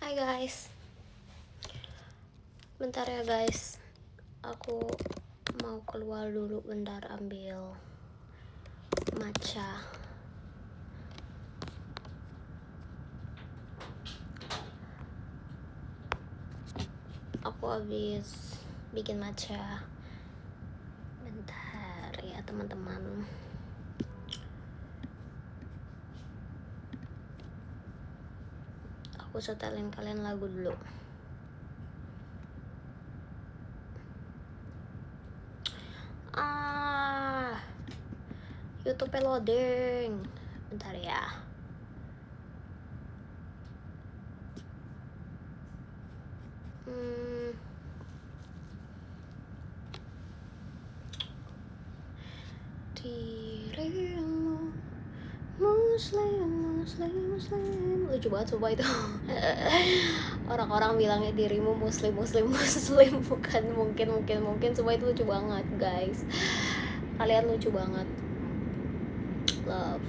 Hai guys, bentar ya guys, aku mau keluar dulu bentar ambil matcha. Aku habis bikin matcha. Bentar ya teman-teman. Aku setelin kalian lagu dulu. YouTube loading. Bentar ya. Dirimu muslim. Lucu banget coba itu. Orang-orang bilangnya dirimu muslim. Bukan mungkin coba itu lucu banget guys. Kalian lucu banget. Love.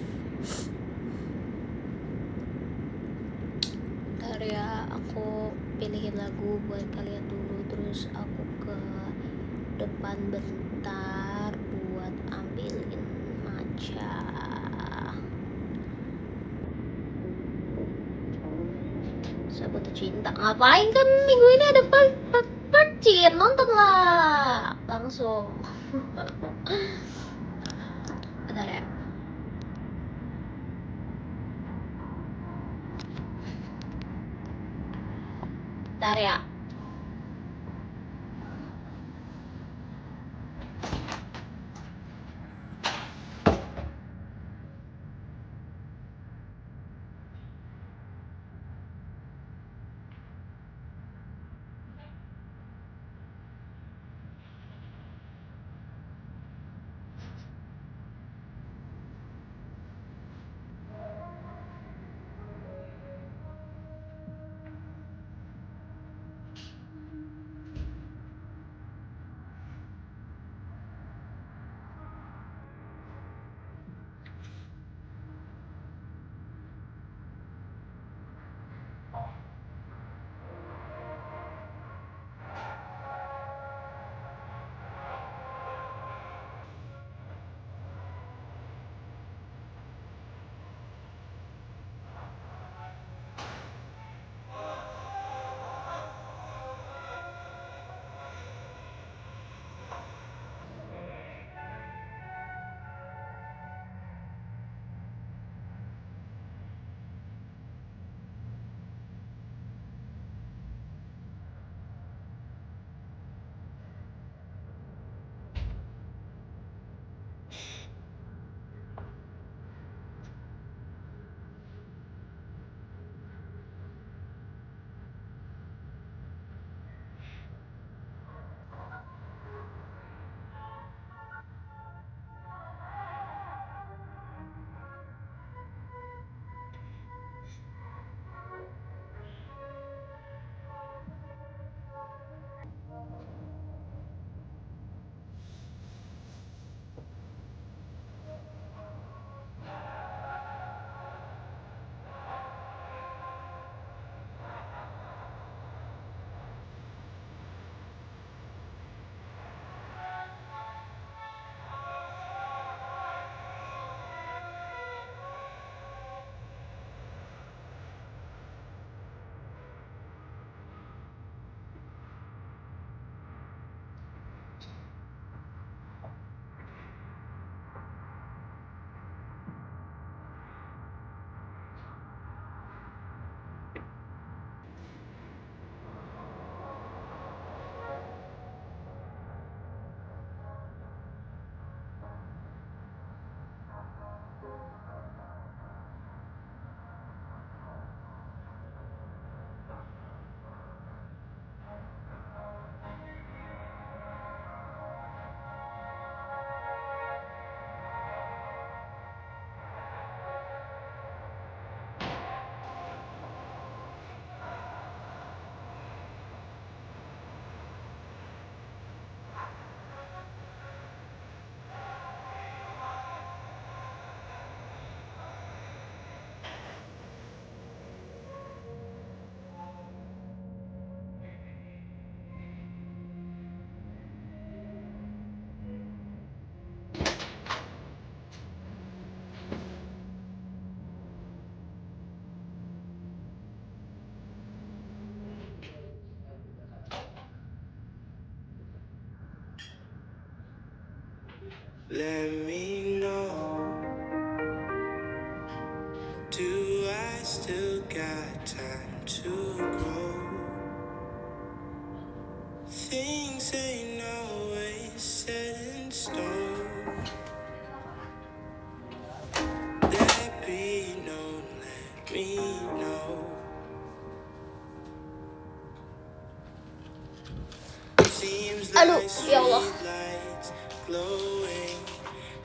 Bentar ya, aku pilihin lagu buat kalian dulu. Terus aku ke depan bentar buat ambilin matcha. Sahabat cinta, ngapain kan minggu ini ada percin, nonton lah langsung. Bentar ya. Bentar ya. let me know. Do I still got time to grow? Things ain't always set in stone. There be no let me know. Seems Aduh, like ya Allah. streetlights glowing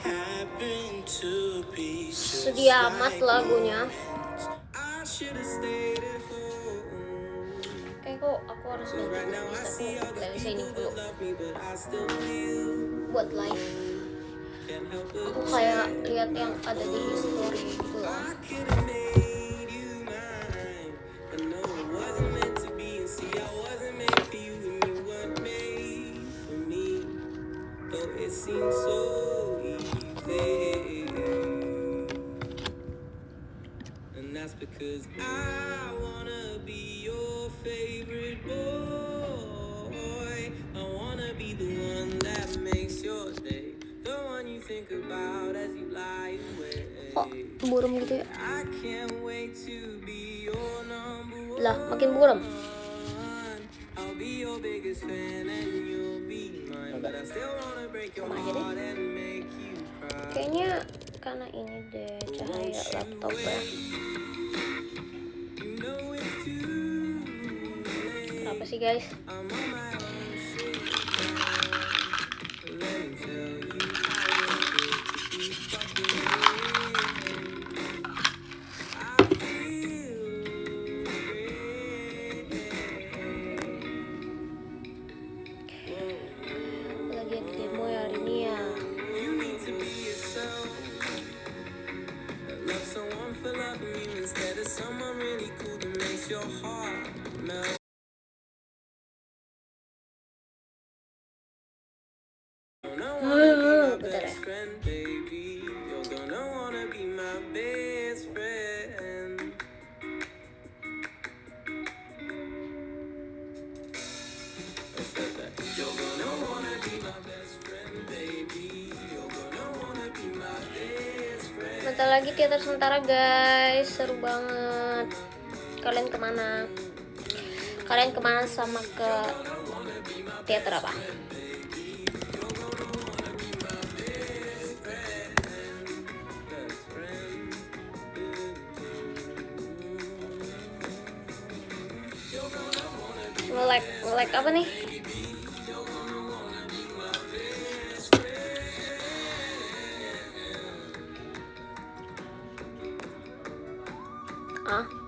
happen to be just Sedih amat like lagunya. moments I should have stayed at home. Kayak kok aku harus ganti playlist. Aku playlist ini dulu Love me, but I still feel buat live. can't help but Aku kayak lihat yang ada di history gitu loh. I could have made you mine, but no, it wasn't meant to be. And see, I wasn't made for you, and you weren't made for me. Though it seems so easy, and that's because I wanna be your favorite boy. I wanna be the one that makes your day, the one you think about as you lie awake. Kok buram gitu ya? I can't wait to be your number Lah, makin buram. one. I'll be your biggest fan and you'll be mine, but I still wanna break your Sama aja deh. heart and make you cry. Kayaknya karena ini deh cahaya laptop ya. You know it's too late. Kenapa sih guys? I'm on my own shit now. Let me tell you how it feels to be fucking with. I feel great. Lagi ada demo ya hari ini ya. You need to be yourself. Love someone for loving you instead of someone really cool that makes your heart melt. Bentar ya. Friend, baby, you're gonna wanna be my best friend. I said that. You're gonna wanna be my best friend, baby. You're gonna wanna be my best friend. Bentar lagi teater sementara guys, seru banget. Kalian kemana? Kalian kemana sama ke teater apa? Nge-like apa nih?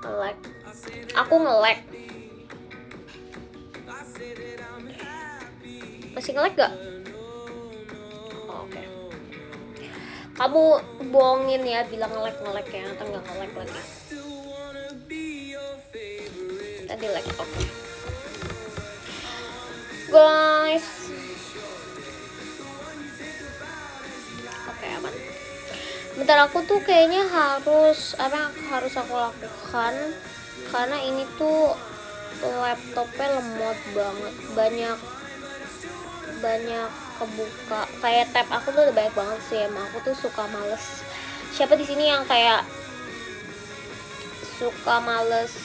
Nge-like. Aku nge-like. Masih nge-like gak? Oke. Kamu bohongin ya, bilang nge-like ya, atau nggak nge-like lagi? Tadi like, oke. Guys, oke aman. Bentar, aku tuh kayaknya harus aku lakukan karena ini tuh laptopnya lemot banget, banyak kebuka. Kayak tab aku tuh udah banyak banget sih, emang aku tuh suka males. Siapa di sini yang kayak suka males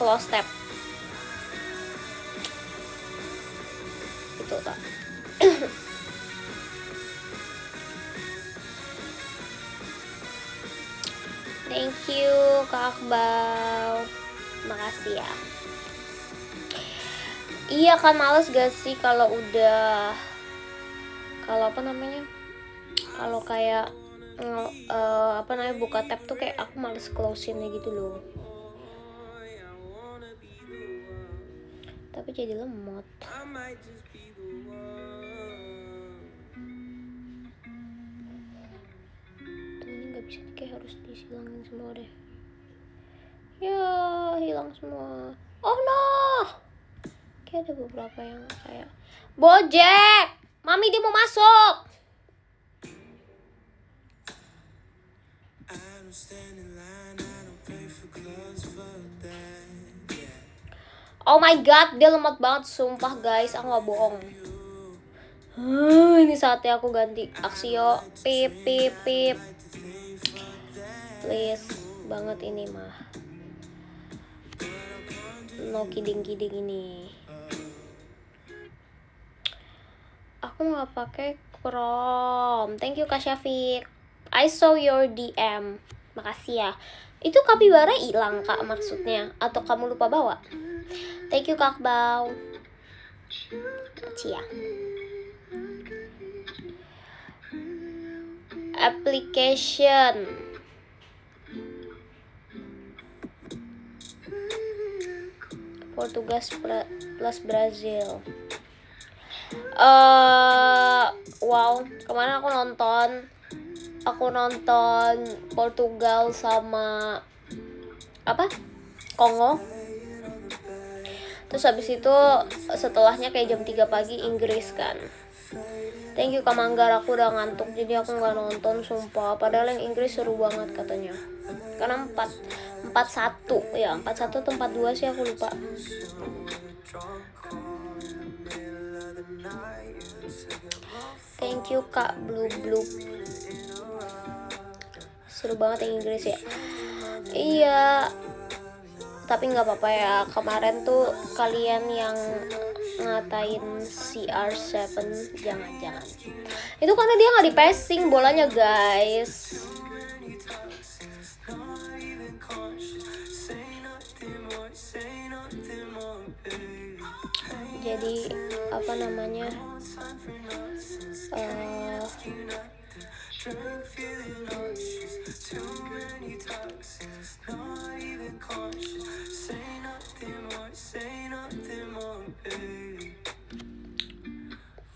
close tab? Itu tak. Thank you Kak Akbau, makasih ya. Iya kan, males gak sih kalau kalau kayak buka tab tuh kayak aku males close-nya gitu loh. Tapi jadi lemot. Ini nggak bisa nih, kayak harus dihilangin semua deh. Ya hilang semua. Oh no, kayak ada beberapa yang kayak Bojack, mami dia mau masuk. Oh my god, dia lemot banget sumpah guys, aku gak bohong. Ini saatnya aku ganti Axio. Pip pip pip. Please banget ini mah. No kidding ini. Aku nggak pakai Chrome. Thank you Kak Syafiq. I saw your DM. Makasih ya. Itu kapibara hilang Kak maksudnya, atau kamu lupa bawa? Thank you Kak Bau. Cia. Application. Portugal plus Brazil. Wow, kemarin aku nonton Portugal sama apa? Kongo. Terus habis itu setelahnya kayak jam 3 pagi Inggris kan. Thank you Kak Manggar, aku udah ngantuk jadi aku nggak nonton sumpah. Padahal yang Inggris seru banget katanya. Karena 4-1 ya, 4-1 atau 4-2 sih aku lupa. Thank you Kak Blue. Seru banget yang Inggris ya. Iya. Tapi nggak apa-apa ya. Kemarin tuh kalian yang ngatain CR7 jangan. Itu karena dia nggak di passing bolanya guys. Jadi apa namanya?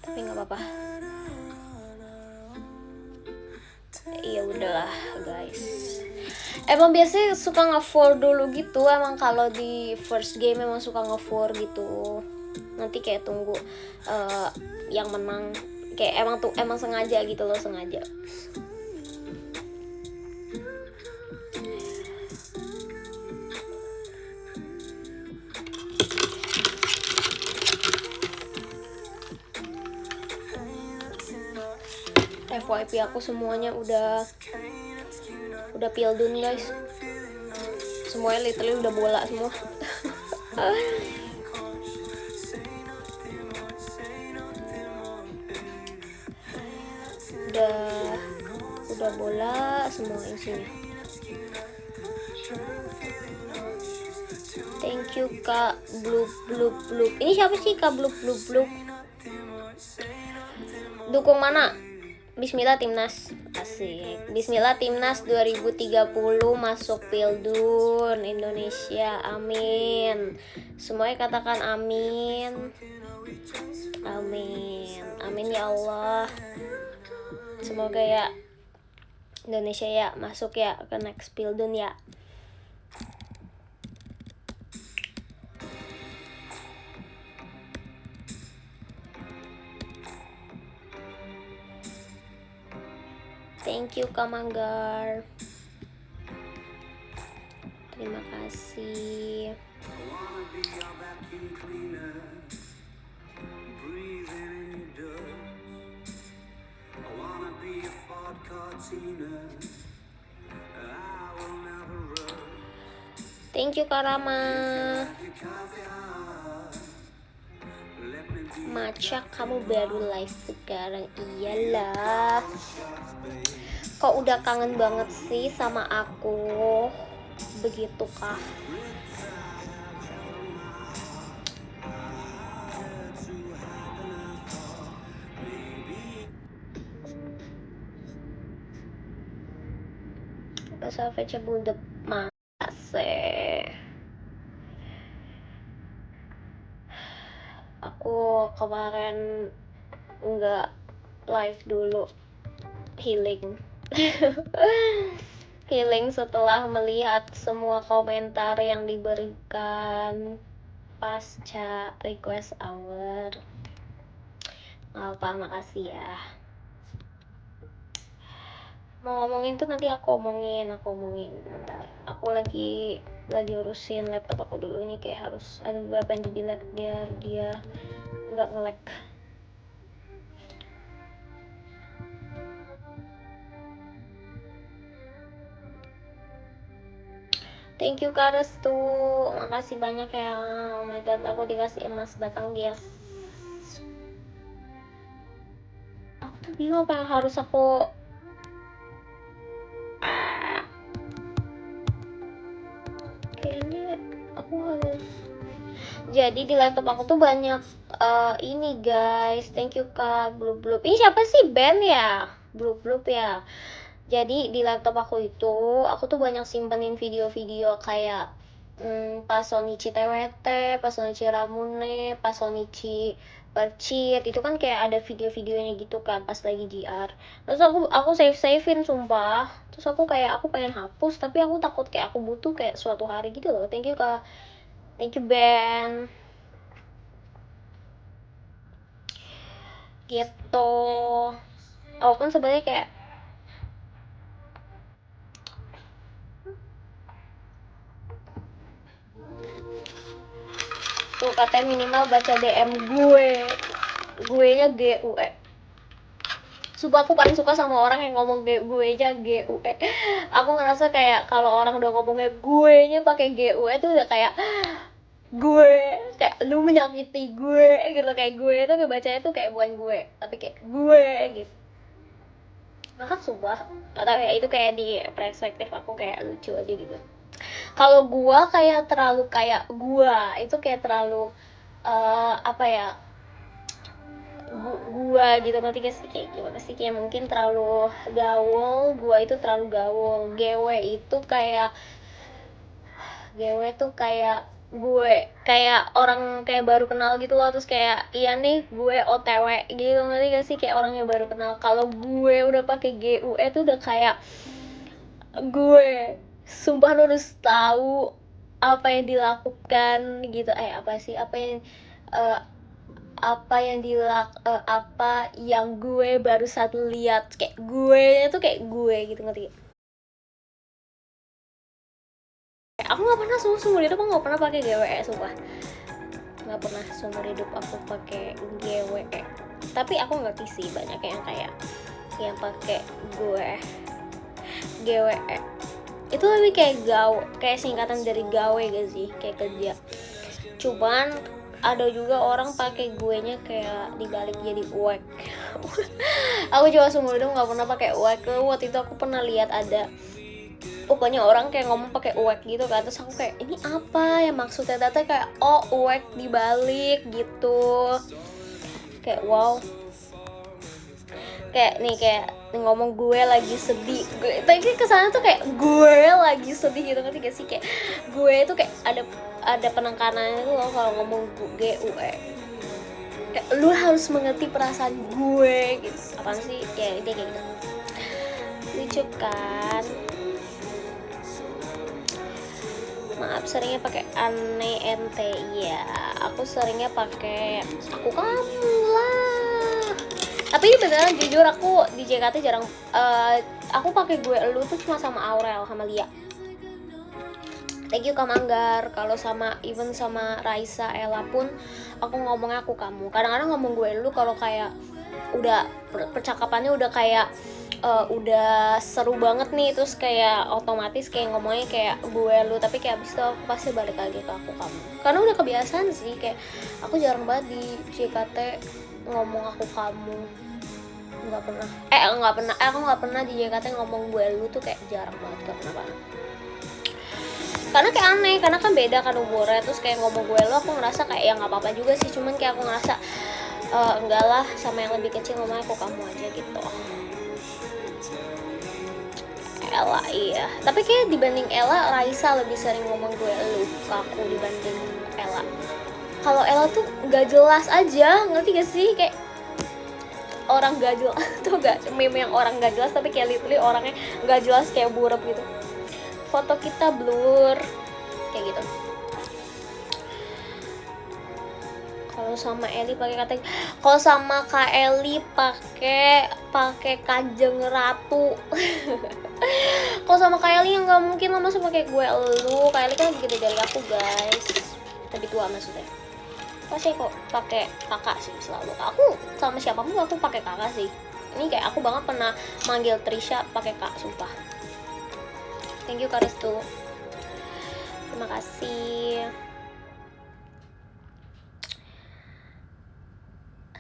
Tapi nggak apa-apa. Ya udahlah guys. Emang biasanya suka nge-4 dulu gitu. Emang kalau di first game emang suka nge-4 gitu. Nanti kayak tunggu yang menang. Kayak emang sengaja gitu loh, sengaja. FYP aku semuanya udah pildun guys. Semuanya literally udah bola semua. udah bola semua isinya. Thank you Kak Blue. Ini siapa sih Kak Blue? Dukung mana? Bismillah Timnas. Asik. Bismillah Timnas 2030 masuk Pildun Indonesia. Amin. Semuanya katakan amin. Amin ya Allah. Semoga ya Indonesia ya masuk ya ke next Pildun ya. Thank you Kak Manggar. Terima kasih. Thank you Kak Rama. Maca kamu baru live sekarang. Iyalah. Kok udah kangen banget sih sama aku? Begitukah? Savage Bulldog masih. Aku kemarin nggak live dulu, healing. Healing setelah melihat semua komentar yang diberikan pasca request hour. Makasih ya. Mau ngomongin tuh nanti aku omongin. Bentar. Aku lagi urusin laptop aku dulu. Ini kayak harus ada beberapa yang di delete biar dia nggak nge-lag. Thank you Kak Restu, makasih banyak ya. Oh my god, aku dikasih emas batang gias. Aku tuh bingung apa yang harus aku kayaknya aku harus. Jadi di laptop aku tuh banyak ini guys. Thank you Kak Blue Blue. Ini siapa sih band ya? Blue Blue ya. Jadi di laptop aku tuh banyak simpenin video-video kayak Pasonichi TWT, Pasonichi Ramune, Pasonichi Percit. Itu kan kayak ada video-videonya gitu kan pas lagi JR. Terus aku savein sumpah. Terus aku pengen hapus tapi aku takut kayak aku butuh kayak suatu hari gitu loh. Thank you Kak. Thank you Ben. Gitu. Aku kan sebenarnya kayak tuh katanya minimal baca DM gue nya GUE. Sumpah aku paling suka sama orang yang ngomong gue nya GUE. Aku ngerasa kayak kalau orang udah ngomongnya gue nya pakai GUE tuh udah kayak gue kayak lu menyakiti gue gitu, kayak gue itu bacanya tuh kayak bukan gue tapi kayak gue gitu. Bahkan sumpah atau kayak itu kayak di perspektif aku kayak lucu aja gitu. Kalau gua kayak terlalu kayak gua itu kayak terlalu apa ya, gua gitu, nanti guys kayak gimana sih, kayak mungkin terlalu gaul, gua itu terlalu gaul, GW tuh kayak gue kayak orang kayak baru kenal gitu loh, terus kayak iya nih gue OTW gitu, nanti gak sih kayak orangnya baru kenal. Kalau gue udah pakai GUE tuh udah kayak gue sumpah lu harus tahu apa yang dilakukan gitu, apa sih eh, apa yang gue baru satu lihat, kayak gue itu kayak gue gitu, ngerti gak? Aku nggak pernah seumur hidup aku nggak pernah pakai GWE sumpah, nggak pernah seumur hidup aku pakai GWE. Tapi aku ngerti sih banyak yang kayak yang pakai GWE itu lebih kayak kayak singkatan dari gawe gak sih, kayak kerja. Cuman ada juga orang pakai gue nya kayak dibalik jadi uek. Aku juga seumur hidup nggak pernah pakai uek. Waktu itu aku pernah lihat ada pokoknya orang kayak ngomong pakai uek gitu kan, terus aku kayak ini apa ya maksudnya, data kayak oh uek dibalik gitu, kayak wow, kayak nih kayak ngomong gue lagi sedih, gue tapi kesana tuh kayak gue lagi sedih gitu, ngerti gak sih, kayak gue itu kayak ada penekanannya tuh loh kalau ngomong gue kayak lu harus mengerti perasaan gue gitu, apaan sih ya ini kayak gitu, lucu kan. Maaf seringnya pakai aneh ente, ya aku seringnya pakai aku kamu lah. Tapi beneran jujur aku di JKT jarang aku pakai gue elu tuh cuma sama Aurel sama Lia. Thank you Kak Manggar. Kalau sama even sama Raisa Ella pun aku ngomongnya aku kamu. Kadang-kadang ngomong gue elu kalau kayak udah percakapannya udah kayak udah seru banget nih, terus kayak otomatis kayak ngomongnya kayak gue lu, tapi kayak abis itu aku pasti balik lagi ke aku kamu, karena udah kebiasaan sih. Kayak aku jarang banget di JKT ngomong aku kamu, aku nggak pernah di JKT ngomong gue lu tuh kayak jarang banget, gak pernah banget. Karena kayak aneh, karena kan beda kan umurnya, terus kayak ngomong gue lu aku ngerasa kayak ya nggak apa-apa juga sih, cuman kayak aku ngerasa enggak lah, sama yang lebih kecil ngomongnya aku kamu aja gitu. Ella iya, tapi kayak dibanding Ella, Raisa lebih sering ngomong gue lu ke aku dibanding Ella. Kalau Ella tuh nggak jelas aja, ngerti gak sih, kayak orang gak jelas tuh, gak meme yang orang gak jelas tapi kayak literally orangnya gak jelas kayak buram gitu, foto kita blur kayak gitu. Kalau sama Eli pakai kata, kalau sama Kak Eli pakai Kanjeng Ratu. Kalau sama Kak Eli yang nggak mungkin lah masa pakai gue elu. Kak Eli kan lebih gede dari aku guys, lebih tua maksudnya. Pasti kok pakai kakak sih selalu. Aku sama siapapun aku pakai kakak sih. Ini kayak aku banget pernah manggil Trisha pakai kak, sumpah. Thank you Kak Restu. terima kasih.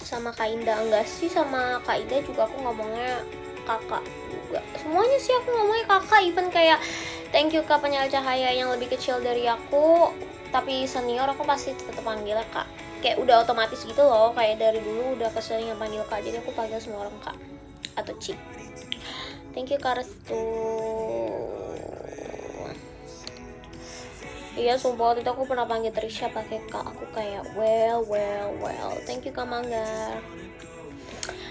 Sama Kak Indah enggak sih, sama Kak Indah juga aku ngomongnya kakak juga. Semuanya sih aku ngomongnya kakak, even kayak thank you Kak Penyala Cahaya yang lebih kecil dari aku tapi senior, aku pasti tetap panggilnya Kak. Kayak udah otomatis gitu loh, kayak dari dulu udah keseringan panggil Kak, jadi aku panggil semua orang Kak atau Ci. Thank you Kak Restu. Iya sumpah waktu itu aku pernah panggil Trisha pakai Kak, aku kayak well. Thank you Kak Manggar.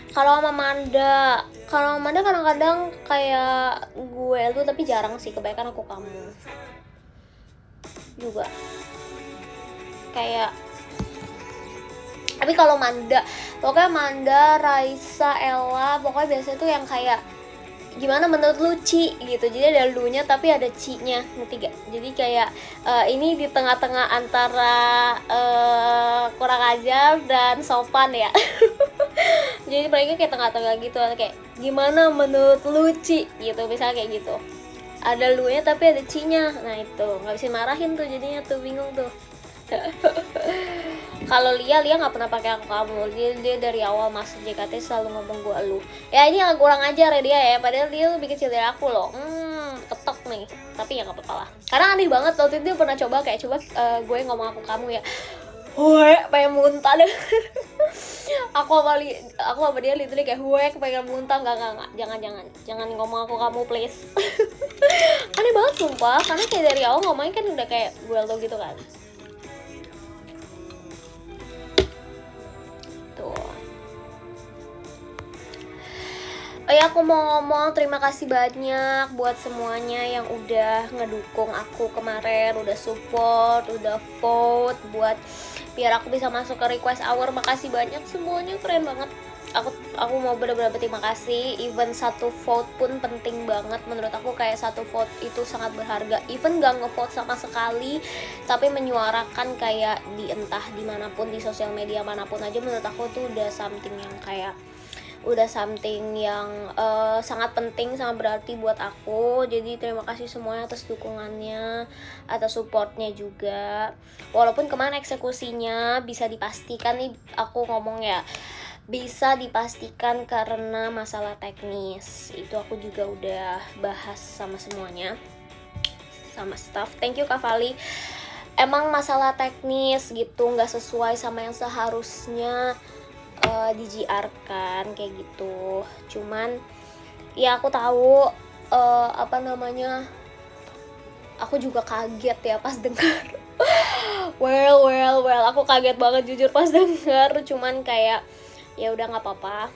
Kalau sama Manda kadang-kadang kayak gue lu, tapi jarang sih, kebanyakan aku kamu juga. Kayak tapi kalau pokoknya Manda, Raisa, Ella, pokoknya biasanya tuh yang kayak gimana menurut lu Ci gitu, jadi ada lu-nya tapi ada Ci-nya, ngerti gak? Jadi kayak ini di tengah-tengah antara kurang ajar dan sopan ya. Jadi mereka kayak tengah-tengah gitu, kayak gimana menurut lu Ci gitu, misalnya kayak gitu, ada lu-nya tapi ada Ci-nya. Nah itu nggak bisa marahin tuh, jadinya tuh bingung tuh. Kalau Lia nggak pernah pakai aku kamu, dia dari awal masuk JKT selalu ngomong gua lu. Ya ini agak kurang ajar ya dia ya, padahal dia lebih kecil dari aku loh. Ketok nih, tapi ya nggak apa-apa lah. Karena aneh banget waktu itu dia pernah coba gue ngomong aku kamu ya, woi pengen muntah deh. aku sama dia literally kayak woi pengen muntah, nggak jangan ngomong aku kamu please. Aneh banget sumpah, karena kayak dari awal ngomongnya kan udah kayak gue lo gitu kan. Oh ya, aku mau ngomong terima kasih banyak buat semuanya yang udah ngedukung aku kemarin, udah support, udah vote buat biar aku bisa masuk ke request hour. Makasih banyak semuanya, keren banget. Aku mau bener-bener berterima kasih. Even satu vote pun penting banget menurut aku, kayak satu vote itu sangat berharga. Even gak ngevote sama sekali tapi menyuarakan kayak di entah dimanapun, di sosial media manapun aja, menurut aku tuh udah something yang sangat penting, sangat berarti buat aku. Jadi terima kasih semuanya atas dukungannya, atas supportnya juga. Walaupun kemarin eksekusinya bisa dipastikan nih, aku ngomong ya, bisa dipastikan karena masalah teknis. Itu aku juga udah bahas sama semuanya, sama staff. Thank you Kak Fali. Emang masalah teknis gitu, nggak sesuai sama yang seharusnya di GR kan kayak gitu. Cuman ya aku tahu aku juga kaget ya pas dengar. well aku kaget banget jujur pas dengar. Cuman kayak ya udah nggak apa-apa.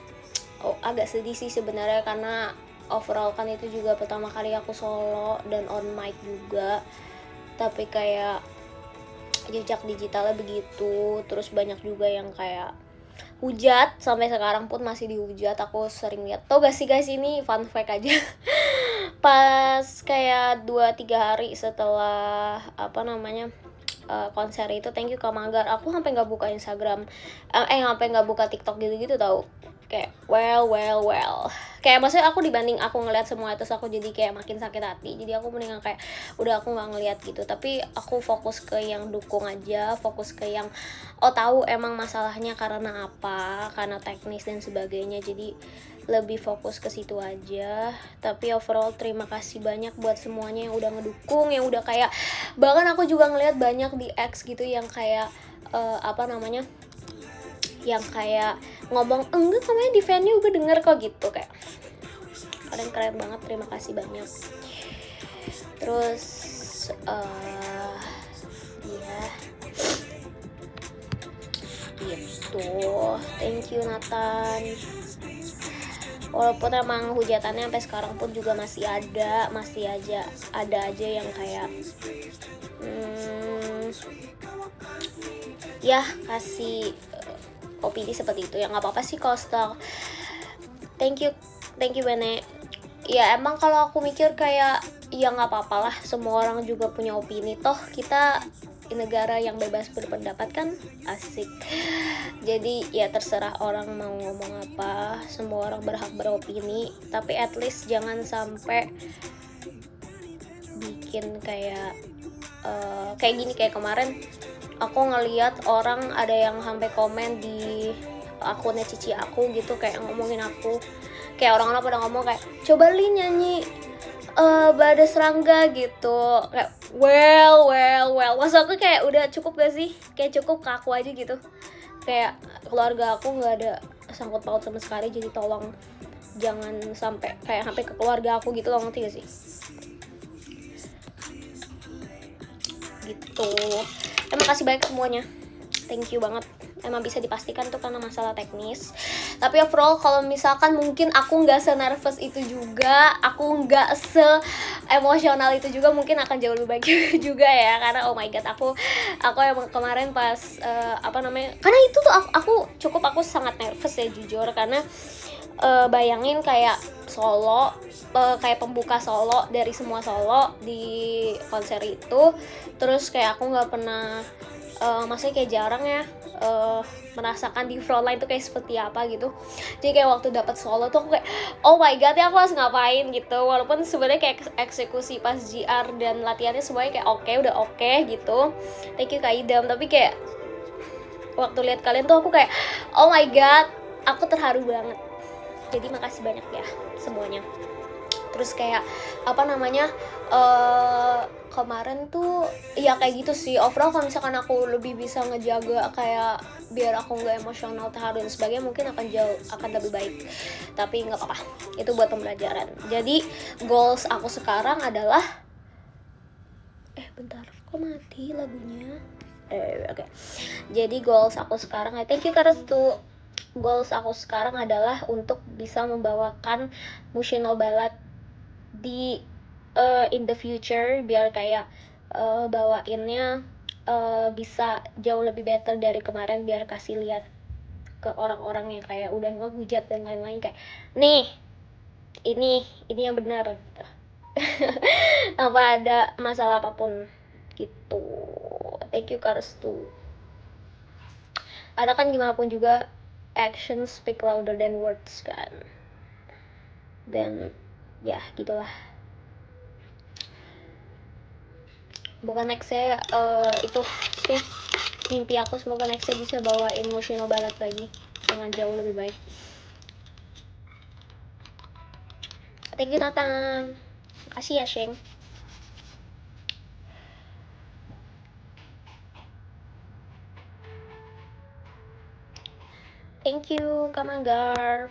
Agak sedih sih sebenarnya, karena overall kan itu juga pertama kali aku solo dan on mic juga, tapi kayak jejak digitalnya begitu. Terus banyak juga yang kayak hujat, sampai sekarang pun masih dihujat. Aku sering lihat. Tau gak sih guys, ini fun fact aja. Pas kayak 2-3 hari setelah konser itu, thank you Kak Manggar, aku sampai nggak buka Instagram, sampai nggak buka TikTok gitu tau. Kayak well, kayak maksudnya aku dibanding aku ngeliat semua itu, aku jadi kayak makin sakit hati. Jadi aku mendingan kayak udah aku nggak ngeliat gitu, tapi aku fokus ke yang dukung aja, fokus ke yang tahu emang masalahnya karena apa, karena teknis dan sebagainya. Jadi lebih fokus ke situ aja. Tapi overall terima kasih banyak buat semuanya yang udah ngedukung, yang udah kayak, bahkan aku juga ngeliat banyak di X gitu yang kayak yang kayak ngomong enggak, kamu di venue gue denger kok gitu. Kayak keren banget, terima kasih banyak. Terus ya gitu, thank you Nathan. Walaupun emang hujatannya sampai sekarang pun juga masih ada aja yang kayak ya kasih opini seperti itu. Ya nggak apa-apa sih kalau stalk. Thank you Bene. Ya emang kalau aku mikir kayak ya nggak apa-apa lah, semua orang juga punya opini, toh kita di negara yang bebas berpendapat kan, asik. Jadi ya terserah orang mau ngomong apa, semua orang berhak beropini, tapi at least jangan sampai bikin bikin kayak kayak gini, kayak kemarin aku ngeliat orang ada yang sampai komen di akunnya cici aku gitu, kayak ngomongin aku, kayak orang-orang pada ngomong kayak coba Li nyanyi Bada Serangga gitu, kayak well maksud aku kayak udah cukup gak sih, kayak cukup ke aku aja gitu, kayak keluarga aku nggak ada sangkut paut sama sekali, jadi tolong jangan sampai ke keluarga aku gitu loh, ngerti gak sih gitu. Emang kasih banyak semuanya, thank you banget. Emang bisa dipastikan tuh karena masalah teknis, tapi overall kalau misalkan mungkin aku nggak se-nervous itu juga, aku nggak se-emosional itu juga, mungkin akan jauh lebih baik juga ya, karena oh my god, aku emang kemarin pas karena itu tuh aku sangat nervous ya jujur, karena bayangin kayak solo, kayak pembuka solo dari semua solo di konser itu, terus kayak aku nggak pernah maksudnya kayak jarang ya merasakan di frontline tuh kayak seperti apa gitu. Jadi kayak waktu dapat solo tuh aku kayak oh my god ya, aku harus ngapain gitu, walaupun sebenarnya kayak eksekusi pas GR dan latihannya semuanya kayak udah oke gitu, thank you Kak Idam, tapi kayak waktu lihat kalian tuh aku kayak oh my god, aku terharu banget. Jadi makasih banyak ya semuanya. Terus kayak kemarin tuh ya kayak gitu sih, overall kalau misalkan aku lebih bisa ngejaga kayak biar aku nggak emosional, terharu dan sebagainya, mungkin akan lebih baik, tapi nggak apa-apa, itu buat pembelajaran. Jadi goals aku sekarang adalah bentar, kok mati lagunya. Oke. Jadi goals aku sekarang, thank you Karas tuh. Goals aku sekarang adalah untuk bisa membawakan Musical Ballad di in the future, biar kayak bawainnya bisa jauh lebih better dari kemarin, biar kasih lihat ke orang-orang yang kayak udah ngehujat dan lain-lain, kayak nih ini yang benar gitu. Tanpa ada masalah apapun gitu. Thank you Karstu. Karena kan gimana pun juga action speak louder than words kan, dan ya gitulah. Bukan next saya itu sih mimpi aku, semoga next saya bisa bawain Musical Ballad lagi dengan jauh lebih baik. Thank you Nathan, makasih ya Sheng. Thank you Kak Manggar,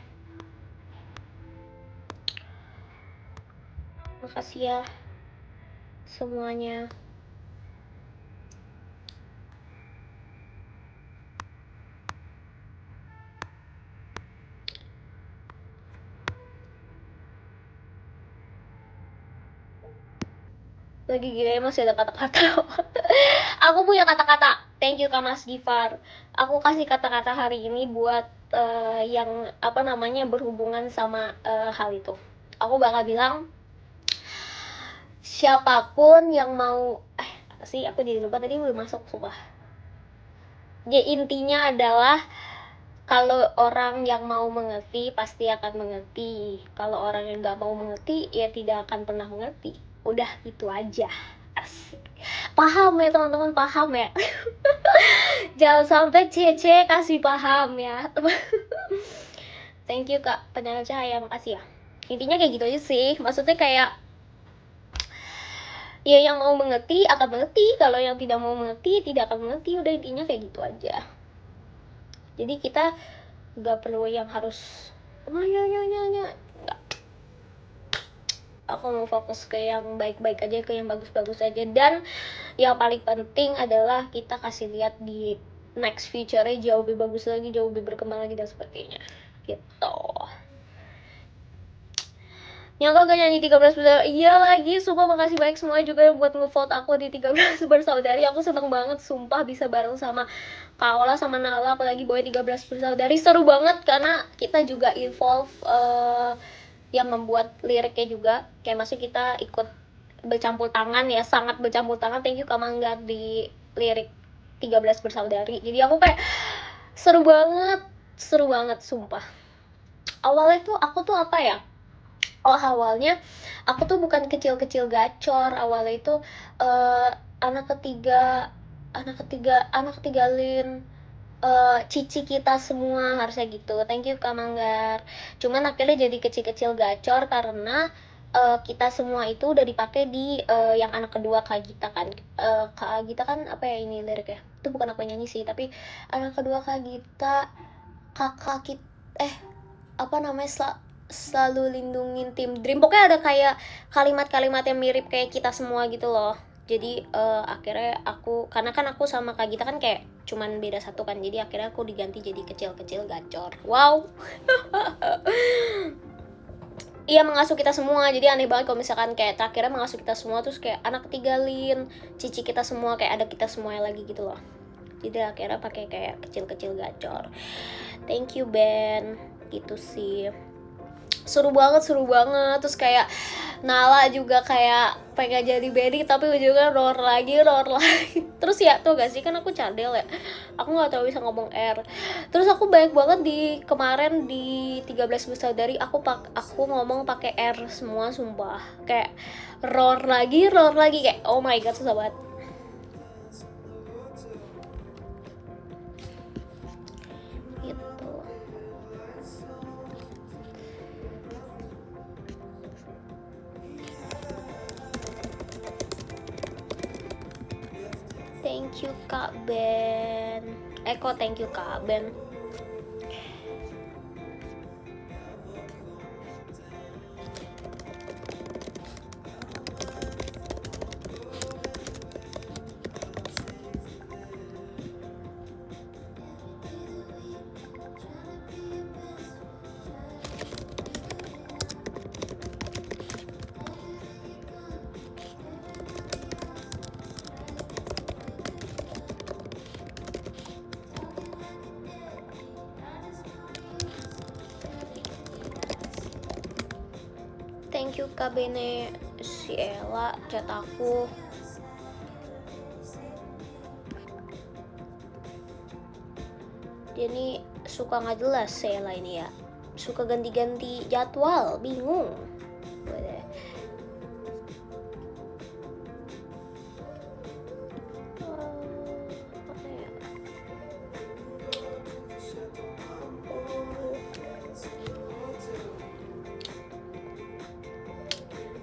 makasih ya semuanya. Lagi gila masih ada kata-kata. Aku punya kata-kata. Thank you Kak Mas Gifar. Aku kasih kata-kata hari ini buat yang berhubungan sama hal itu. Aku bakal bilang siapapun yang mau aku jadi lupa tadi belum masuk sumpah. Ya intinya adalah kalau orang yang mau mengerti pasti akan mengerti. Kalau orang yang nggak mau mengerti ya tidak akan pernah mengerti. Udah itu aja. Asik. Paham ya teman-teman, paham ya. Jangan sampai Cece kasih paham ya. Thank you Kak Penyala Cahaya, makasih ya. Intinya kayak gitu aja sih. Maksudnya kayak ya yang mau mengerti akan mengerti, kalau yang tidak mau mengerti tidak akan mengerti. Udah intinya kayak gitu aja. Jadi kita nggak perlu yang harus nggak. Aku mau fokus ke yang baik-baik aja, ke yang bagus-bagus aja, dan yang paling penting adalah kita kasih lihat di next future-nya jauh lebih bagus lagi, jauh lebih berkembang lagi dan sebagainya gitu. Nyangka gak nyanyi 13 bersaudari? Iya lagi, sumpah makasih banyak semuanya juga yang buat nge-vote aku di 13 bersaudari. Aku seneng banget, sumpah bisa bareng sama Kaola sama Nala, apalagi Boy 13 bersaudari. Seru banget karena kita juga involve yang membuat liriknya juga. Kayak masih kita ikut bercampur tangan ya, sangat bercampur tangan. Thank you Kak Manggar di lirik 13 bersaudari. Jadi aku kayak seru banget sumpah. Awalnya tuh aku tuh Oh, awalnya aku tuh bukan kecil-kecil gacor. Awalnya itu eh, anak ketiga anak ketiga Lin, cici kita semua harusnya gitu. Thank you Kak Manggar. Cuman akhirnya jadi kecil-kecil gacor karena kita semua itu udah dipakai di yang anak kedua Kak Gita kan. Kak Gita kan apa ya ini liriknya? Itu bukan aku yang nyanyi sih, tapi anak kedua Kak Gita, kakak kita, apa namanya, selalu lindungin tim Dream. Pokoknya ada kayak kalimat-kalimat yang mirip kayak kita semua gitu loh. Jadi akhirnya aku, karena kan aku sama Kak Gita kan kayak cuman beda satu kan, jadi akhirnya aku diganti jadi kecil-kecil gacor. Wow. Iya, mengasuh kita semua. Jadi aneh banget kalau misalkan kayak terakhirnya mengasuh kita semua terus kayak anak ketiga Lin, cici kita semua, kayak ada kita semuanya lagi gitu loh. Jadi akhirnya pakai kayak kecil-kecil gacor. Thank you Ben. Gitu sih. Seru banget. Terus kayak Nala juga kayak pengen jadi Benny tapi ujungnya roar lagi. Terus ya tuh gak sih, kan aku cadel ya, aku nggak tahu bisa ngomong R. Terus aku banyak banget di kemarin di 13 Bersaudari aku ngomong pakai R semua, sumpah. Kayak roar lagi kayak oh my god, susah banget gitu. Thank you Kak Ben. Kok thank you Kak Ben. Thank you Kak Bene. Si Ella chat aku. Dia nih suka nggak jelas si Ella ini ya. Suka ganti-ganti jadwal, bingung.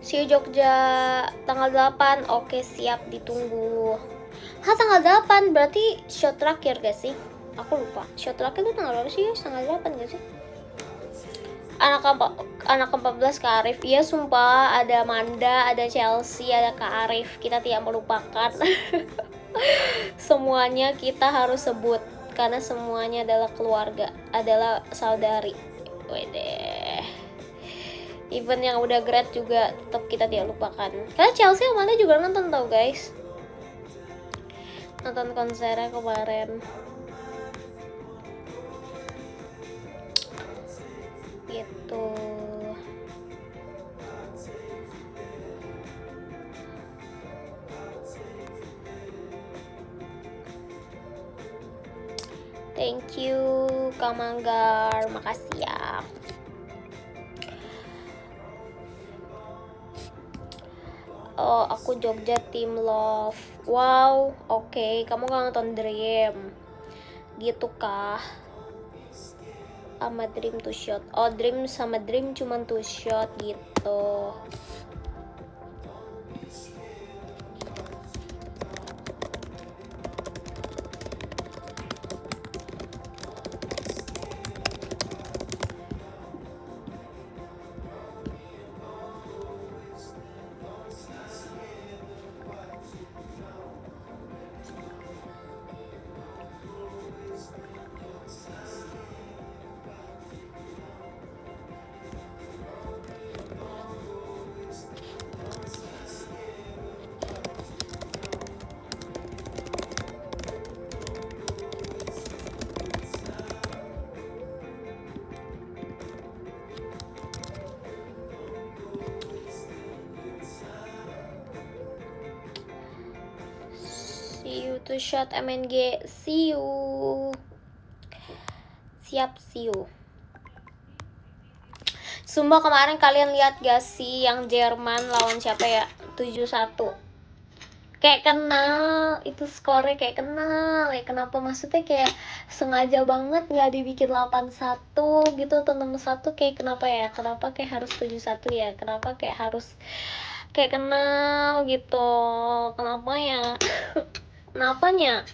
See you Jogja tanggal 8. Oke, siap, ditunggu. Tanggal 8 berarti shot terakhir gak sih? Aku lupa. Shot terakhir itu tanggal berapa sih? Tanggal 8 gak sih? Anak ke-14 Kak Arif. Iya sumpah, ada Manda, ada Chelsea, ada Kak Arif. Kita tidak melupakan. Semuanya kita harus sebut karena semuanya adalah keluarga, adalah saudari. Wede. Even yang udah grad juga tetap kita tidak lupakan. Karena Chelsea yang mana juga nonton tau guys. Nonton konsernya kemarin. Gitu. Thank you Kang Manggar, makasih ya. Oh, aku Jogja Team Love. Wow, oke. Kamu gak nonton Dream gitu kah? Sama Dream 2 shot. Oh, Dream sama Dream cuman 2 shot gitu. See you to shot MNG. See you. Siap, see you. Sumpah kemarin kalian lihat gak sih yang Jerman lawan siapa ya? 7-1. Kayak kenal, itu skornya kayak kenal. Ya kenapa maksudnya kayak sengaja banget nggak dibikin 8-1 gitu atau 6-1, kayak kenapa ya? Kenapa kayak harus 7-1 ya? Kenapa kayak harus kayak kenal gitu? Kenapa ya? Kenapanya?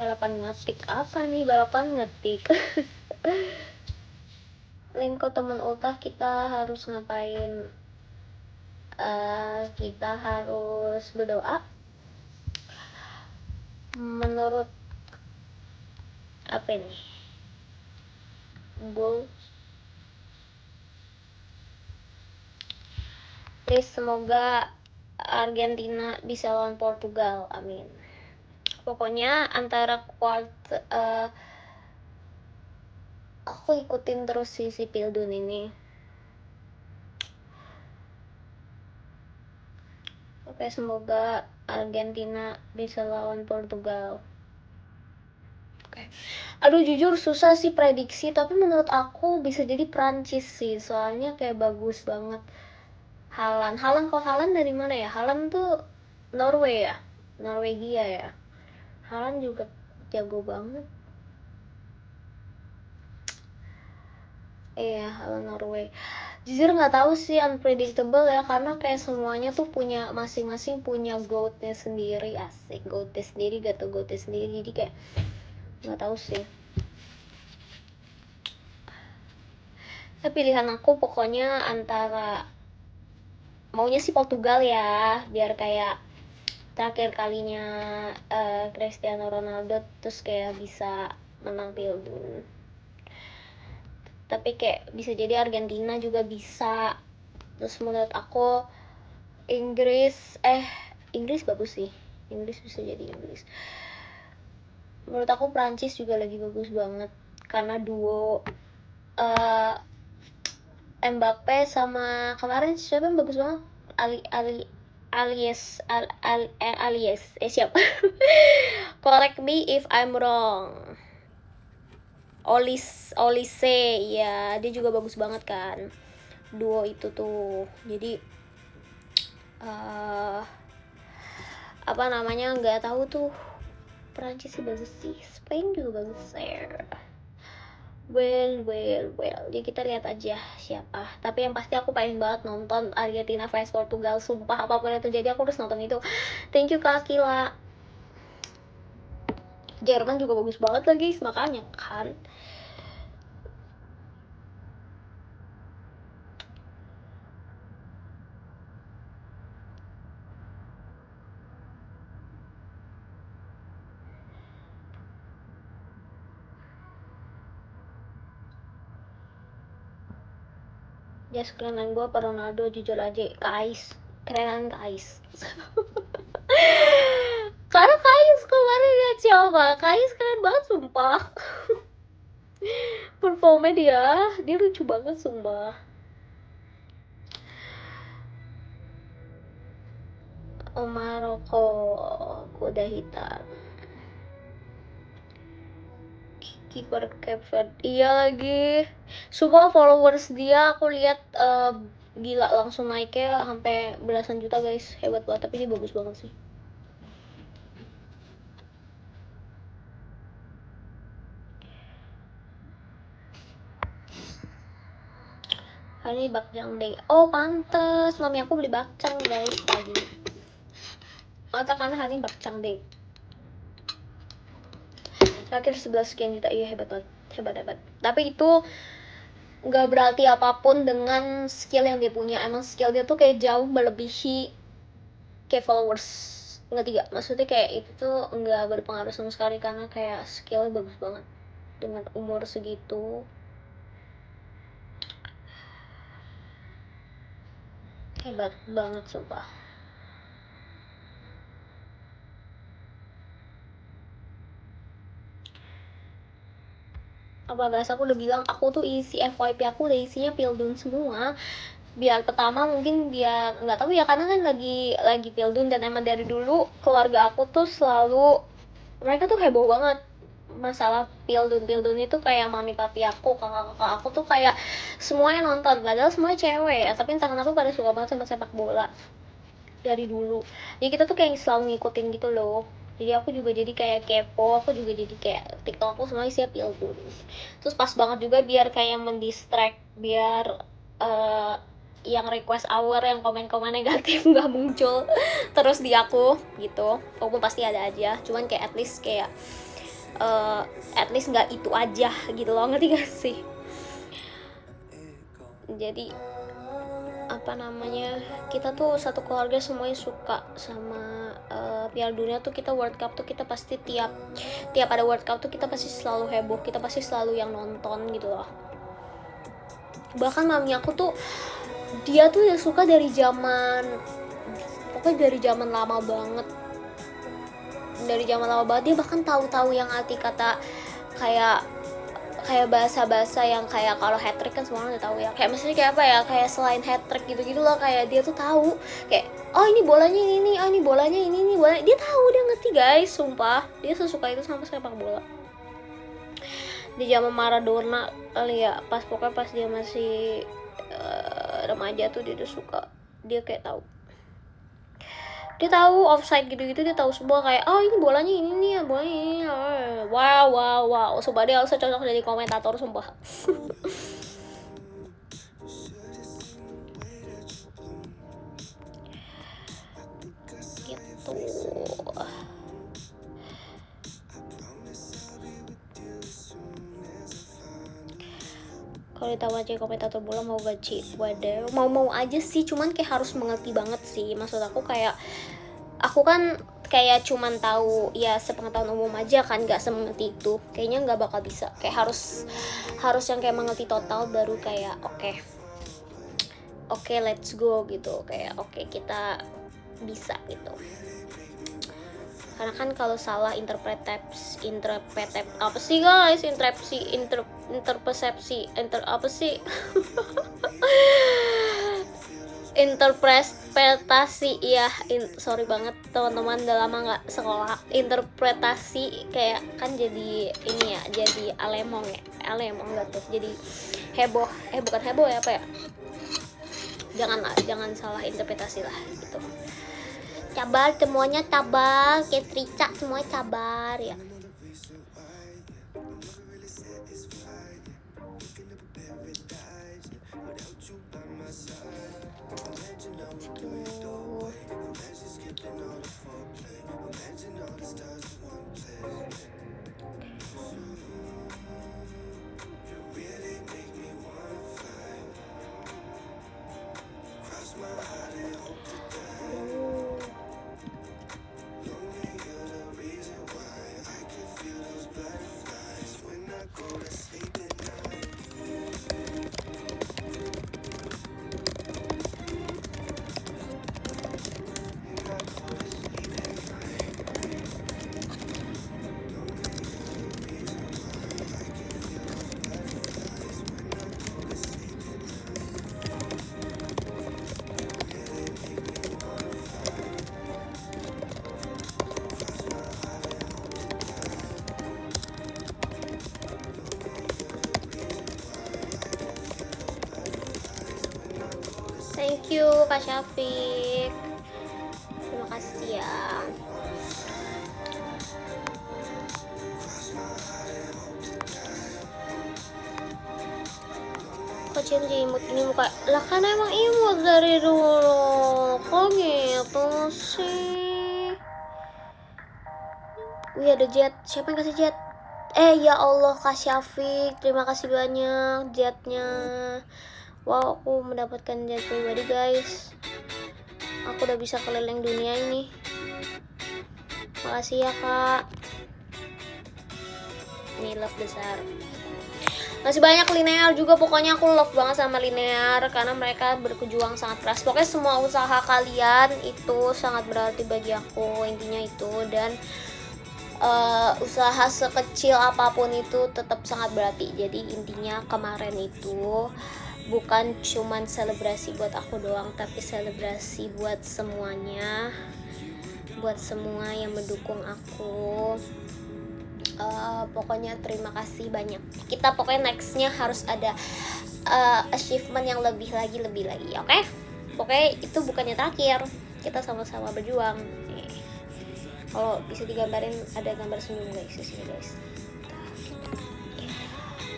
Balapan ngetik apa nih? Balapan ngetik. Linko teman ultah kita harus ngapain? Kita harus berdoa. Menurut apa ini? Goal. Please, semoga Argentina bisa lawan Portugal. Amin. Pokoknya antara aku ikutin terus si Pildun ini. Oke, semoga Argentina bisa lawan Portugal. Oke. Aduh, jujur susah sih prediksi, tapi menurut aku bisa jadi Prancis sih, soalnya kayak bagus banget. Haaland kalau Haaland dari mana ya? Haaland tuh Norway ya? Norwegia ya? Haaland juga jago banget. Iya, Haaland Norway. Jujur nggak tahu sih, unpredictable ya, karena kayak semuanya tuh punya masing-masing punya goatnya sendiri. Asik, goatnya sendiri gak tuh goatnya sendiri, jadi kayak nggak tahu sih. Tapi pilihan aku pokoknya antara, maunya sih Portugal ya, biar kayak terakhir kalinya Cristiano Ronaldo terus kayak bisa menang Piala. Tapi kayak bisa jadi Argentina juga bisa. Terus menurut aku Inggris bagus sih. Inggris bisa jadi Inggris. Menurut aku Prancis juga lagi bagus banget karena duo Mbappe sama kemarin siapa yang bagus banget? Alias siapa? Correct me if I'm wrong. Olise, ya dia juga bagus banget kan, duo itu tuh. Jadi apa namanya, nggak tahu tuh, Perancis sih bagus sih, Spain juga bagus ya. Well, jadi kita lihat aja siapa. Tapi yang pasti aku pengen banget nonton Argentina vs Portugal. Sumpah apapun yang terjadi aku harus nonton itu. Thank you Kak Akila. Jerman juga bagus banget lagi, makanya kan. Ya kerenan gue per Ronaldo, jujur aja Kais, kerenan Kais. Karena Kais kemarin lihat siapa, Kais keren banget sumpah. Performnya dia lucu banget sumpah. Maroko, kuda hitam. Kiper Cape Verde, iya lagi. Sumpah followers dia aku lihat gila, langsung naiknya sampai belasan juta guys, hebat banget. Tapi dia bagus banget sih. Hari ini bakcang deh. Oh pantes, mami aku beli bakcang guys tadi. Mata karena hari ini bakcang deh. Terakhir 11 sekian juta, iya hebat banget, hebat. Tapi itu nggak berarti apapun dengan skill yang dia punya. Emang skill dia tuh kayak jauh melebihi kayak followers. Ngerti gak? Maksudnya kayak itu tuh nggak berpengaruh sama sekali karena kayak skillnya bagus banget dengan umur segitu. Hebat banget sumpah. apa bahasa aku udah bilang, aku tuh isi FYP aku udah isinya Pildun semua. Biar pertama mungkin biar nggak tahu ya, karena kan lagi Pildun, dan emang dari dulu keluarga aku tuh selalu, mereka tuh heboh banget masalah Pildun itu, kayak mami papi aku, kakak-kakak aku tuh kayak semuanya nonton, padahal semuanya cewek ya, tapi entah kenapa pada suka banget sama sepak bola dari dulu. Jadi kita tuh kayak selalu ngikutin gitu loh. Jadi aku juga jadi kayak kepo, aku juga jadi kayak TikTok aku semuanya siap Pildun. Terus pas banget juga biar kayak mendistract, biar yang request hour, yang komen-komen negatif nggak muncul terus di aku gitu. Walaupun pasti ada aja, cuman kayak at least nggak itu aja gitu loh, ngerti gak sih? Jadi apa namanya, kita tuh satu keluarga semuanya suka sama Piala Dunia tuh. Kita World Cup tuh kita pasti tiap ada World Cup tuh kita pasti selalu heboh, kita pasti selalu yang nonton gitu loh. Bahkan mami aku tuh, dia tuh udah suka dari zaman, pokoknya dari zaman lama banget, dia bahkan tahu yang arti kata kayak bahasa-bahasa yang kayak kalau hat trick kan semua orang udah tahu ya, kayak maksudnya kayak apa ya, kayak selain hat trick gitu loh, kayak dia tuh tahu kayak oh ini bolanya ini, oh ini bolanya ini bolanya, dia tahu, dia ngerti guys, sumpah dia sesuka itu sama sepak bola. Di zaman Maradona kali ya, pokoknya pas dia masih remaja tuh dia udah suka, dia kayak tahu offside gitu-gitu, dia tahu semua, kayak oh ini bolanya ini nih ya, bolanya ini. Wow, sumpah dia harusnya cocok jadi komentator, sumpah. Gitu. Kalau ditawar jadi komentator bola mau gaji waduh, mau aja sih, cuman kayak harus mengerti banget sih. Maksud aku kayak aku kan kayak cuman tahu ya sepengetahuan umum aja kan, nggak semengerti itu, kayaknya nggak bakal bisa, kayak harus yang kayak mengerti total baru kayak oke, let's go gitu, kayak oke, kita bisa gitu. Karena kan kalau salah interpretasi apa sih guys, interpretasi ya, sorry banget teman-teman, udah lama nggak sekolah. Interpretasi kayak kan jadi ini ya, jadi alemong nggak tuh, jadi heboh, bukan heboh ya, apa ya, jangan salah interpretasi lah gitu. Cabar semuanya, cabar kayak Trica, semuanya cabar ya. Thank you Kak Syafiq, terima kasih ya. Kok jadi imut ini muka? Lah kan emang imut dari dulu, kok gitu sih? Wih ada jet, siapa yang kasih jet? Ya Allah Kak Syafiq, terima kasih banyak jetnya. Wow, aku mendapatkan jet pribadi guys. Aku udah bisa keliling dunia ini. Makasih ya kak. Ini love besar. Masih banyak Linear juga, pokoknya aku love banget sama Linear karena mereka berjuang sangat keras. Pokoknya semua usaha kalian itu sangat berarti bagi aku, intinya itu. Dan usaha sekecil apapun itu tetap sangat berarti. Jadi intinya kemarin itu bukan cuman selebrasi buat aku doang, tapi selebrasi buat semuanya, buat semua yang mendukung aku. Pokoknya terima kasih banyak. Kita pokoknya nextnya harus ada achievement yang lebih lagi, oke? Pokoknya itu bukannya terakhir, kita sama-sama berjuang. Kalau bisa digambarin ada gambar senyum guys di sini guys.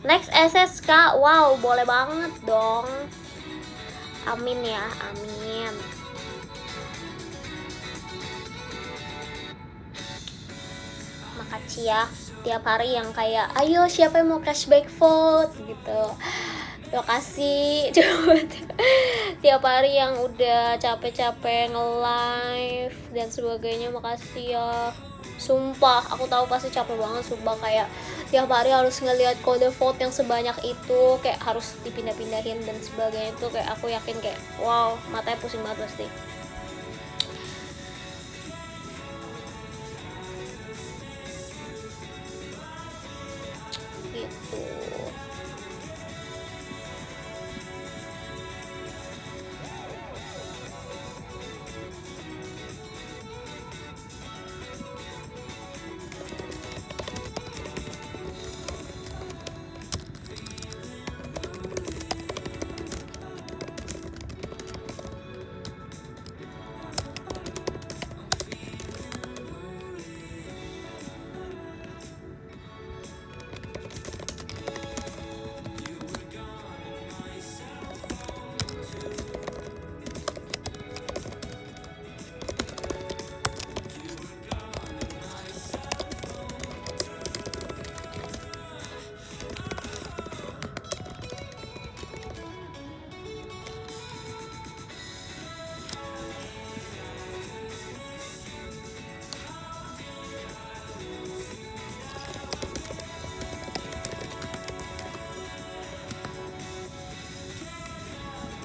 Next SSK, wow boleh banget dong. Amin ya, amin. Makasih ya tiap hari yang kayak ayo siapa yang mau cashback vote gitu. Lokasi coba tiap hari yang udah capek-capek nge-live dan sebagainya, makasih ya. Sumpah aku tahu pasti capek banget, sumpah kayak tiap hari harus ngelihat kode vote yang sebanyak itu, kayak harus dipindah-pindahin dan sebagainya. Itu kayak aku yakin kayak wow matanya pusing banget pasti. Gitu.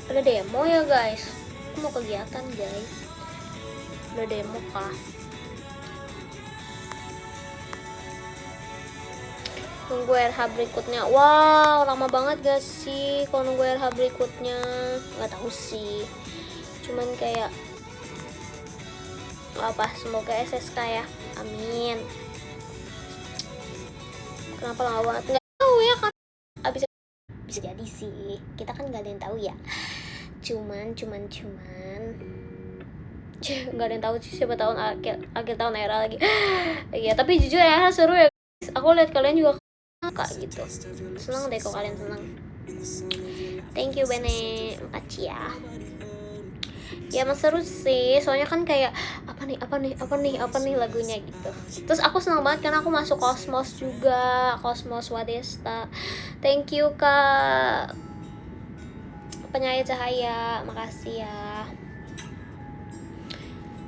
Ada demo ya guys, aku mau kegiatan guys. Ada demo kah? Nunggu RH berikutnya. Wow lama banget gak sih kalau nunggu RH berikutnya? Nggak tahu sih, cuman kayak apa, semoga SSK ya, amin. Kenapa lama banget? Nggak tahu ya kan, abis bisa jadi sih, kita kan nggak ada yang tahu ya. Cuman nggak ada yang tahu sih, siapa tahun akhir tahun era lagi. Iya tapi jujur ya seru ya guys. Aku lihat kalian juga kak gitu, seneng deh kok kalian seneng. Thank you Bene, makasih ya. Ya emang seru sih, soalnya kan kayak apa nih lagunya gitu. Terus aku senang banget karena aku masuk Cosmos juga, Cosmos Wadesta. Thank you kak Penyaya Cahaya, makasih ya.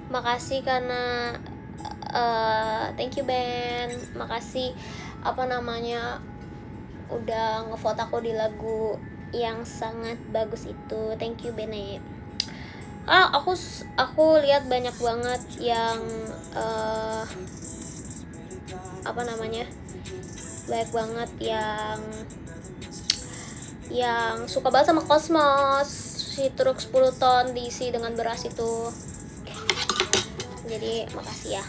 Makasih karena thank you Ben, makasih udah ngevote aku di lagu yang sangat bagus itu. Thank you Bene. Aku lihat banyak banget yang banyak banget yang suka banget sama Cosmos, si truk 10 ton diisi dengan beras itu. Jadi makasih ya.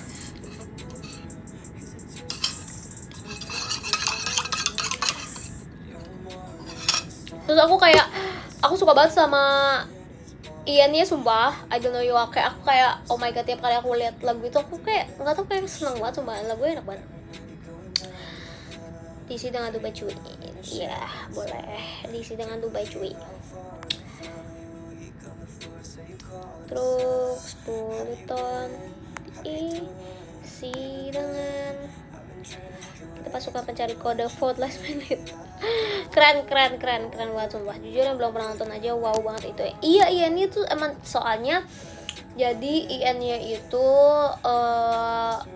Terus aku suka banget sama Ian-nya, sumpah. I don't know you, kayak aku kayak oh my god, tiap kali aku lihat lagu itu aku kayak nggak tahu, kayak seneng banget, sumpah lagunya enak banget. Diisi dengan Dubai cuy, iya boleh diisi dengan Dubai cuy. Terus 10 ton isi dengan kita pasukan pencari kode vote last minute. keren banget sumpah, jujur yang belum pernah nonton aja wow banget itu. Iya ini tuh emang soalnya jadi IN-nya itu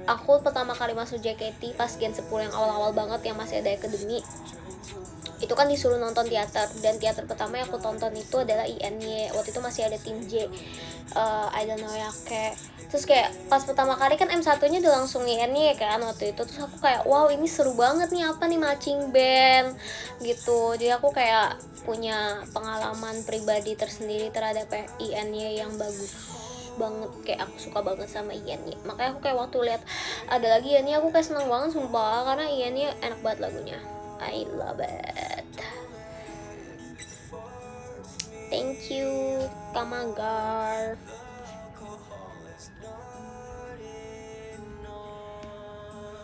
aku pertama kali masuk JKT pas Gen 10 yang awal-awal banget yang masih ada akademi. itu kan disuruh nonton teater, dan teater pertama yang aku tonton itu adalah INY. Waktu itu masih ada tim J, I don't know ya, kayak terus kayak pas pertama kali kan M1-nya udah langsung INY kan waktu itu, terus aku kayak wow ini seru banget nih, apa nih marching band gitu. Jadi aku kayak punya pengalaman pribadi tersendiri terhadap INY yang bagus banget, kayak aku suka banget sama INY. Makanya aku kayak waktu lihat ada lagi INY aku kayak seneng banget sumpah, karena INY enak banget lagunya, I love it. Thank you Kamagar.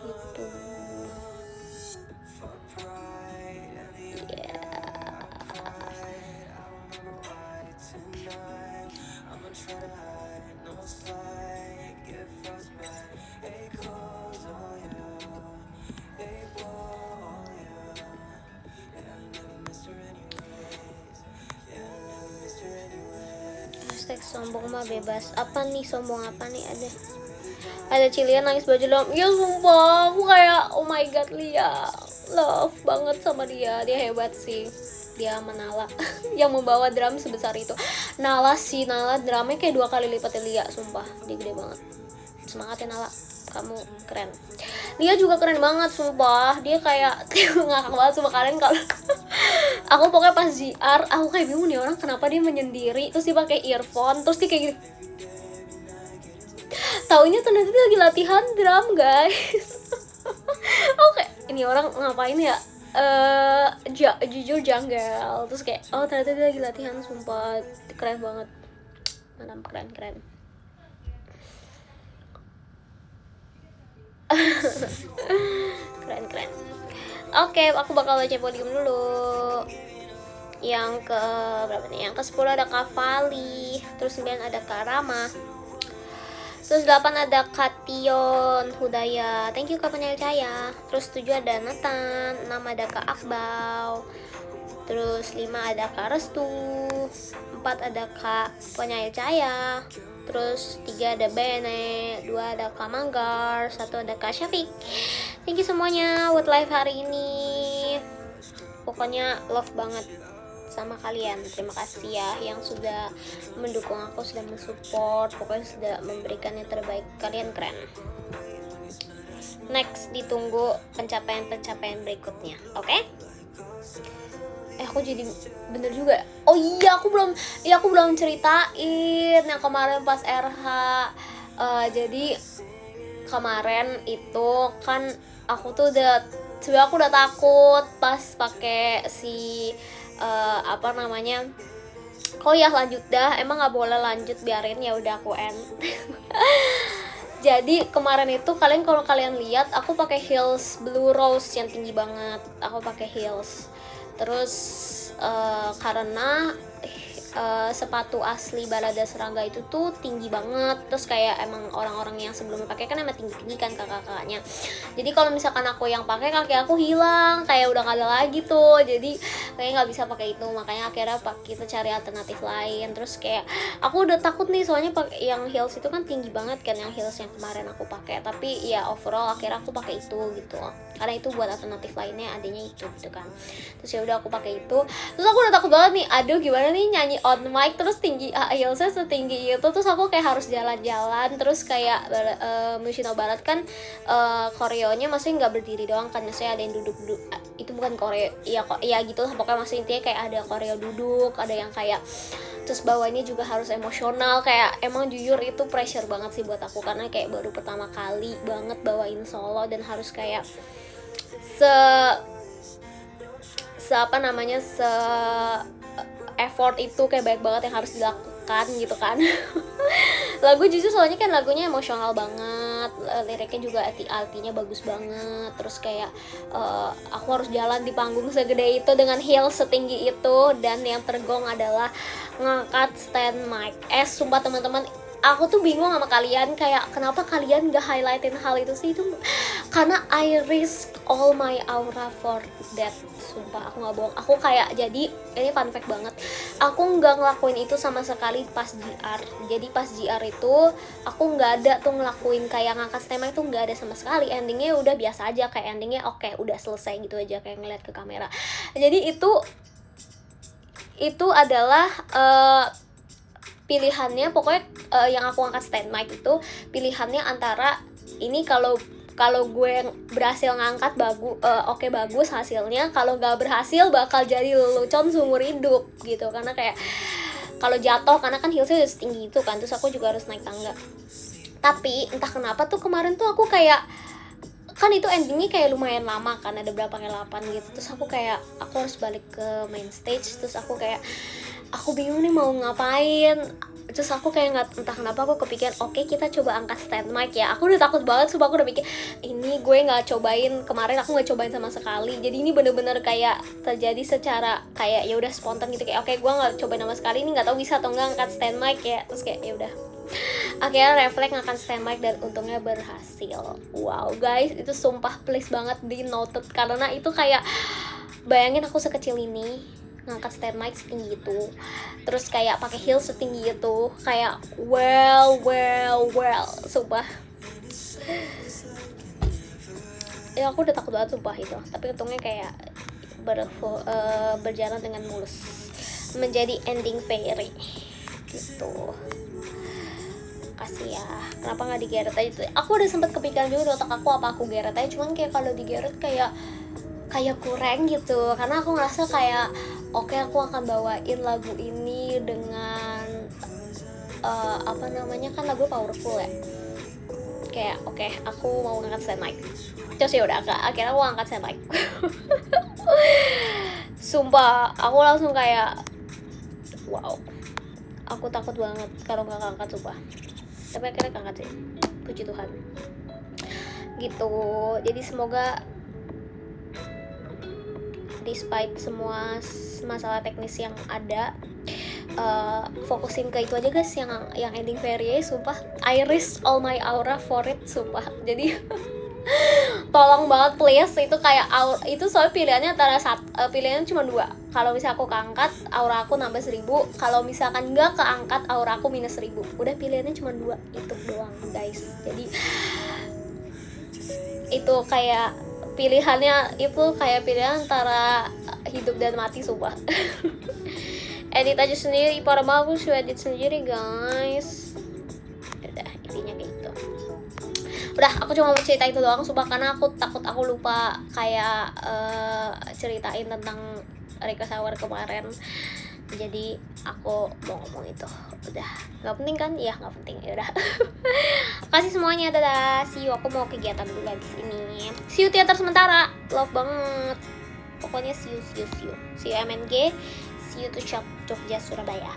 Gitu. Yeah. Hashtag sombong mah bebas. Apa nih sombong, apa nih? Ada Cilian nangis baju dalam. Ya sumpah aku kayak oh my god, Lia love banget sama dia hebat sih, dia sama Nala yang membawa drum sebesar itu. Nala drumnya kayak 2 kali lipatnya Lia, sumpah dia gede banget. Semangat ya Nala, kamu keren. Lia juga keren banget sumpah, dia kayak ngakak banget sama kalian kalau aku pokoknya pas JR aku kayak bingung nih orang kenapa dia menyendiri, terus dia pakai earphone, terus dia kayak gini. Taunya ternyata dia lagi latihan drum guys. Oke, ini orang ngapain ya? Jujur janggal. Terus kayak oh ternyata dia lagi latihan, sumpah keren banget. Manam keren. keren. Oke, aku bakal baca podium dulu. Yang ke berapa nih? Yang ke 10 ada Kavali, terus 9 ada Karama, terus 8 ada Kation Hudaya, thank you Kak Penyayang Cahaya. Terus 7 ada Nathan, 6 ada Kak Akbau, terus 5 ada Kak Restu, 4 ada Kak Penyayang Cahaya, terus 3 ada Bene, 2 ada Kak Manggar, 1 ada Kak Syafiq. Thank you semuanya buat live hari ini, pokoknya love banget sama kalian. Terima kasih ya yang sudah mendukung aku, sudah mensupport, pokoknya sudah memberikan yang terbaik. Kalian keren. Next ditunggu pencapaian berikutnya, oke? Aku jadi bener juga. Oh iya, aku belum ceritain yang kemarin pas RH. Jadi kemarin itu kan aku tuh sebenarnya aku udah takut pas pakai si apa namanya, kok ya lanjut dah, emang nggak boleh lanjut, biarin ya udah aku end. Jadi kemarin itu kalau kalian lihat aku pakai heels Blue Rose yang tinggi banget, aku pakai heels. Terus karena sepatu asli Balada Serangga itu tuh tinggi banget, terus kayak emang orang-orang yang sebelumnya pakai kan emang tinggi-tinggi kan kakak-kakaknya. Jadi kalau misalkan aku yang pakai, kaki aku hilang, kayak udah gak ada lagi tuh, jadi kayaknya nggak bisa pakai itu. Makanya akhirnya kita cari alternatif lain. Terus kayak aku udah takut nih, soalnya pakai yang heels itu kan tinggi banget kan, yang heels yang kemarin aku pakai. Tapi ya overall akhirnya aku pakai itu gitu, karena itu buat alternatif lainnya adanya itu gitu kan. Terus ya udah aku pakai itu. Terus aku udah takut banget nih, aduh gimana nih nyanyi on mic terus tinggi heelsnya setinggi itu. Terus aku kayak harus jalan-jalan, terus kayak Musino Barat kan koreonya maksudnya nggak berdiri doang kan, maksudnya ada yang duduk itu bukan koreo ya gitu lah pokoknya, maksudnya intinya kayak ada koreo duduk, ada yang kayak terus bawahnya juga harus emosional. Kayak emang jujur itu pressure banget sih buat aku, karena kayak baru pertama kali banget bawain solo dan harus kayak effort itu, kayak banyak banget yang harus dilakukan gitu kan. Lagu jujur soalnya kan lagunya emosional banget, liriknya juga artinya bagus banget. Terus kayak aku harus jalan di panggung segede itu dengan heels setinggi itu, dan yang tergong adalah ngangkat stand mic. Sumpah teman-teman, aku tuh bingung sama kalian, kayak kenapa kalian gak highlightin hal itu sih. Itu karena I risk all my aura for that. Sumpah aku nggak bohong, aku kayak, jadi ini fun fact banget, aku nggak ngelakuin itu sama sekali pas GR. Jadi pas GR itu aku nggak ada tuh ngelakuin kayak ngangkat stemma, itu nggak ada sama sekali. Endingnya udah biasa aja, kayak endingnya oke, udah selesai gitu aja, kayak ngeliat ke kamera. Jadi itu adalah pilihannya, pokoknya yang aku angkat stand mic itu pilihannya antara ini, kalau gue berhasil ngangkat oke, bagus hasilnya, kalau gak berhasil bakal jadi lelucon seumur hidup gitu. Karena kayak kalau jatuh, karena kan heelsnya udah setinggi itu kan, terus aku juga harus naik tangga. Tapi entah kenapa tuh kemarin tuh aku kayak, kan itu endingnya kayak lumayan lama kan, ada berapa, kayak 8 gitu. Terus aku kayak, aku harus balik ke main stage. Terus aku kayak, aku bingung nih mau ngapain. Terus aku kayak nggak, entah kenapa aku kepikiran, oke, kita coba angkat stand mic ya. Aku udah takut banget, sumpah. Aku udah mikir, ini gue nggak cobain, kemarin aku nggak cobain sama sekali. Jadi ini bener-bener kayak terjadi secara kayak ya udah spontan gitu, kayak oke, gue nggak cobain sama sekali, ini nggak tahu bisa atau nggak angkat stand mic ya. Terus kayak ya udah, akhirnya refleks ngangkat stand mic dan untungnya berhasil. Wow guys, itu sumpah please banget di noted, karena itu kayak, bayangin aku sekecil ini ngangkat stand mic setinggi itu, terus kayak pakai heels setinggi itu, kayak well, sumpah. Ya aku udah takut banget sumpah itu, tapi untungnya kayak berjalan dengan mulus, menjadi ending fairy gitu. Kasih ya, kenapa nggak digeret aja tuh? Aku udah sempet kepikiran juga di otak aku, apa aku geret aja, cuman kayak kalau digeret kayak kurang gitu. Karena aku ngerasa kayak oke, aku akan bawain lagu ini dengan apa namanya, kan lagu powerful ya, kayak oke, aku mau ngangkat stand mic. Terus ya udah, akhirnya aku ngangkat stand mic. Sumpah aku langsung kayak wow, aku takut banget kalau nggak ngangkat, sumpah. Tapi akhirnya ngangkat sih, puji Tuhan gitu. Jadi semoga despite semua masalah teknis yang ada, fokusin ke itu aja guys, yang ending fairy. Sumpah I risk all my aura for it, sumpah. Jadi tolong banget please, itu kayak itu soal pilihannya antara pilihannya cuma 2. Kalau misalnya aku keangkat, aura aku nambah 1000. Kalau misalkan nggak keangkat, aura aku minus 1000. Udah, pilihannya cuma 2 itu doang guys. Jadi itu kayak pilihannya, itu kayak pilihan antara hidup dan mati, sumpah. Edit aja sendiri, para bagus, edit sendiri guys. Udah, intinya kayak gitu. Udah, aku cuma mau cerita itu doang, sumpah, karena aku takut aku lupa kayak ceritain tentang request hour kemarin. Jadi aku mau ngomong itu. Udah, nggak penting kan? Iya, nggak penting. Ya udah. Kasih semuanya, dadah. See you, aku mau kegiatan dulu lagi ini. See you teater sementara. Love banget. Pokoknya see you. See you MNG. See you to Jogja Surabaya.